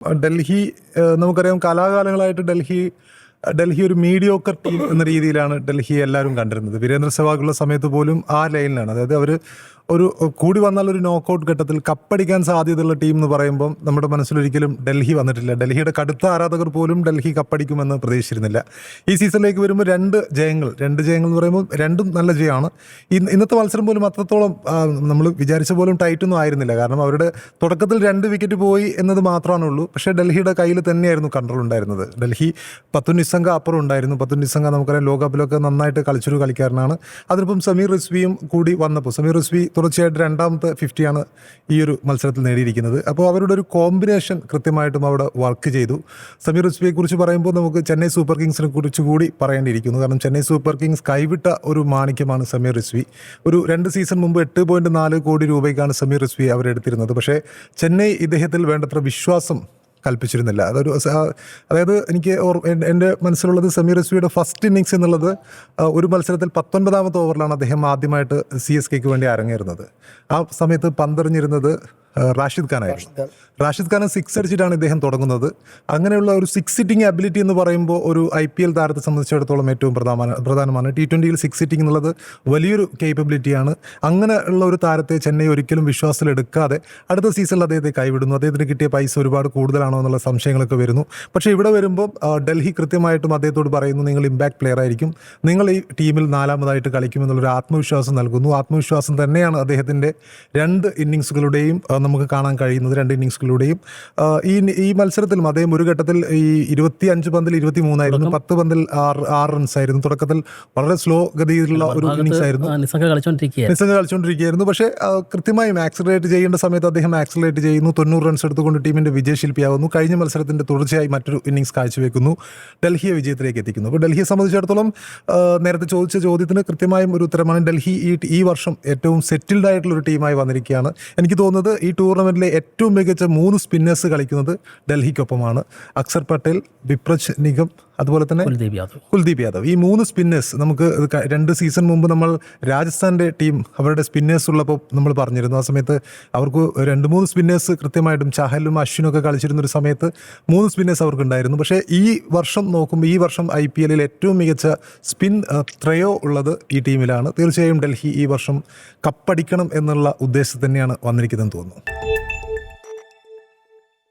ഡൽഹി നമുക്കറിയാം കാലാകാലങ്ങളായിട്ട് ഡൽഹി ഒരു mediocre team എന്ന രീതിയിലാണ് ഡൽഹി എല്ലാവരും കണ്ടിരുന്നത്. വീരേന്ദ്ര സെവാഗുള്ള സമയത്ത് പോലും ആ ലൈനിലാണ്. അതായത് അവർ ഒരു കൂടി വന്നാൽ ഒരു നോക്കൗട്ട് ഘട്ടത്തിൽ കപ്പടിക്കാൻ സാധ്യതയുള്ള ടീം എന്ന് പറയുമ്പം നമ്മുടെ മനസ്സിലൊരിക്കലും ഡൽഹി വന്നിട്ടില്ല. ഡൽഹിയുടെ കടുത്ത ആരാധകർ പോലും ഡൽഹി കപ്പടിക്കുമെന്ന് പ്രതീക്ഷിച്ചിരുന്നില്ല. ഈ സീസണിലേക്ക് വരുമ്പോൾ രണ്ട് ജയങ്ങൾ എന്ന് പറയുമ്പോൾ രണ്ടും നല്ല ജയമാണ്. ഇന്നത്തെ മത്സരം പോലും അത്രത്തോളം നമ്മൾ വിചാരിച്ച പോലും ടൈറ്റൊന്നും ആയിരുന്നില്ല. കാരണം അവരുടെ തുടക്കത്തിൽ 2 വിക്കറ്റ് പോയി എന്നത് മാത്രമാണ് ഉള്ളൂ. പക്ഷേ ഡൽഹിയുടെ കയ്യിൽ തന്നെയായിരുന്നു കൺട്രോൾ ഉണ്ടായിരുന്നത്. ഡൽഹി പത്തുൻ നിസ്സംഗ അപ്പുറം ഉണ്ടായിരുന്നു. പത്തുൻ നിസ്സംഗ നമുക്കറിയാം ലോകകപ്പിലൊക്കെ നന്നായിട്ട് കളിച്ചൊരു കളിക്കാരനാണ്. അതിനൊപ്പം സമീർ റിസ്വിയും കൂടി വന്നപ്പോൾ സമീർ റിസ്വി തുടർച്ചയായിട്ട് 2ാമത്തെ 50യാണ് ഈ ഒരു മത്സരത്തിൽ നേടിയിരിക്കുന്നത്. അപ്പോൾ അവരുടെ ഒരു കോമ്പിനേഷൻ കൃത്യമായിട്ടും അവിടെ വർക്ക് ചെയ്തു. സമീർ റിസ്വിയെ കുറിച്ച് പറയുമ്പോൾ നമുക്ക് ചെന്നൈ സൂപ്പർ കിങ്സിനെ കുറിച്ച് കൂടി പറയേണ്ടിയിരിക്കുന്നു. കാരണം ചെന്നൈ സൂപ്പർ കിങ്സ് കൈവിട്ട ഒരു മാണിക്യമാണ് സമീർ റിസ്വി. ഒരു 2 സീസൺ മുമ്പ് 8.4 കോടി രൂപയ്ക്കാണ് സമീർ റിസ്വി അവരെടുത്തിരുന്നത്. പക്ഷേ ചെന്നൈ ഇദ്ദേഹത്തിൽ വേണ്ടത്ര വിശ്വാസം കൽപ്പിച്ചിരുന്നില്ല. അതായത് എനിക്ക് എൻ്റെ മനസ്സിലുള്ളത് സമീർ റിസ്വിയുടെ ഫസ്റ്റ് ഇന്നിങ്സ് എന്നുള്ളത് ഒരു മത്സരത്തിൽ 19ാമത്തെ ഓവറിലാണ് അദ്ദേഹം ആദ്യമായിട്ട് CSKക്ക് വേണ്ടി അരങ്ങേറുന്നത്. ആ സമയത്ത് പന്തെറിഞ്ഞിരുന്നത് റാഷിദ് ഖാനായിരുന്നു. റാഷിദ് ഖാൻ 6 അടിച്ചിട്ടാണ് ഇദ്ദേഹം തുടങ്ങുന്നത്. അങ്ങനെയുള്ള ഒരു 6 സിറ്റിംഗ് അബിലിറ്റി എന്ന് പറയുമ്പോൾ ഒരു IPL താരത്തെ സംബന്ധിച്ചിടത്തോളം ഏറ്റവും പ്രധാനമാണ്. T20യിൽ 6 സിറ്റിംഗ് എന്നുള്ളത് വലിയൊരു കേപ്പബിലിറ്റിയാണ്. അങ്ങനെ ഉള്ള ഒരു താരത്തെ ചെന്നൈ ഒരിക്കലും വിശ്വാസത്തിലെടുക്കാതെ അടുത്ത സീസണിൽ അദ്ദേഹത്തെ കൈവിടുന്നു. അദ്ദേഹത്തിന് കിട്ടിയ പൈസ ഒരുപാട് കൂടുതലാണോ എന്നുള്ള സംശയങ്ങളൊക്കെ വരുന്നു. പക്ഷേ ഇവിടെ വരുമ്പോൾ ഡൽഹി കൃത്യമായിട്ടും അദ്ദേഹത്തോട് പറയുന്നു, നിങ്ങൾ ഇമ്പാക്ട് പ്ലെയർ ആയിരിക്കും, നിങ്ങൾ ഈ ടീമിൽ 4ാമതായിട്ട് കളിക്കുമെന്നുള്ളൊരു ആത്മവിശ്വാസം നൽകുന്നു. ആത്മവിശ്വാസം തന്നെയാണ് അദ്ദേഹത്തിൻ്റെ 2 ഇന്നിങ്സുകളുടെയും നമുക്ക് കാണാൻ കഴിയുന്നത്. 2 ഇന്നിങ്സുകളുടെയും ഈ മത്സരത്തിലും അദ്ദേഹം ഒരു ഘട്ടത്തിൽ ഈ 25 പന്തിൽ 23 ആയിരുന്നു, 10 പന്തിൽ 6 റൺസ് ആയിരുന്നു. തുടക്കത്തിൽ വളരെ സ്ലോ ഗതിയിലുള്ള ഒരു ഇന്നിങ്സ് ആയിരുന്നു, നിസ്സംഗ കളിച്ചുകൊണ്ടിരിക്കുകയായിരുന്നു. പക്ഷേ കൃത്യമായും ആക്സിലറേറ്റ് ചെയ്യേണ്ട സമയത്ത് അദ്ദേഹം ആക്സിലറേറ്റ് ചെയ്യുന്നു. 90 റൺസ് എടുത്തുകൊണ്ട് ടീമിൻ്റെ വിജയശില്പിയാവുന്നു. കഴിഞ്ഞ മത്സരത്തിൻ്റെ തുടർച്ചയായി മറ്റൊരു ഇന്നിങ്സ് കാഴ്ചവെക്കുന്നു, ഡൽഹിയെ വിജയത്തിലേക്ക് എത്തിക്കുന്നു. അപ്പോൾ ഡൽഹിയെ സംബന്ധിച്ചിടത്തോളം നേരത്തെ ചോദിച്ച ചോദ്യത്തിന് കൃത്യമായും ഒരു ഉത്തരമാണ്. ഡൽഹി ഈ വർഷം ഏറ്റവും സെറ്റിൽഡ് ആയിട്ടുള്ള ഒരു ടീമായി വന്നിരിക്കുകയാണ്. എനിക്ക് തോന്നുന്നത് ഈ ടൂർണമെന്റിലെ ഏറ്റവും മികച്ച 3 സ്പിന്നേഴ്സ് കളിക്കുന്നത് ഡൽഹിക്കൊപ്പമാണ്. അക്സർ പട്ടേൽ, വിപ്രജ് നിഗം, അതുപോലെ തന്നെ കുൽദീപ് യാദവ്. ഈ 3 സ്പിന്നേഴ്സ് നമുക്ക് 2 സീസൺ മുമ്പ് നമ്മൾ രാജസ്ഥാൻ്റെ ടീം അവരുടെ സ്പിന്നേഴ്സ് ഉള്ളപ്പോൾ നമ്മൾ പറഞ്ഞിരുന്നു. ആ സമയത്ത് അവർക്ക് 2-3 സ്പിന്നേഴ്സ് കൃത്യമായിട്ടും ചഹലും അശ്വിനും ഒക്കെ കളിച്ചിരുന്നൊരു സമയത്ത് 3 സ്പിന്നേഴ്സ് അവർക്കുണ്ടായിരുന്നു. പക്ഷേ ഈ വർഷം നോക്കുമ്പോൾ ഈ വർഷം IPLൽ ഏറ്റവും മികച്ച സ്പിൻ ത്രയോ ഉള്ളത് ഈ ടീമിലാണ്. തീർച്ചയായും ഡൽഹി ഈ വർഷം കപ്പടിക്കണം എന്നുള്ള ഉദ്ദേശം തന്നെയാണ് വന്നിരിക്കുന്നതെന്ന് തോന്നുന്നു.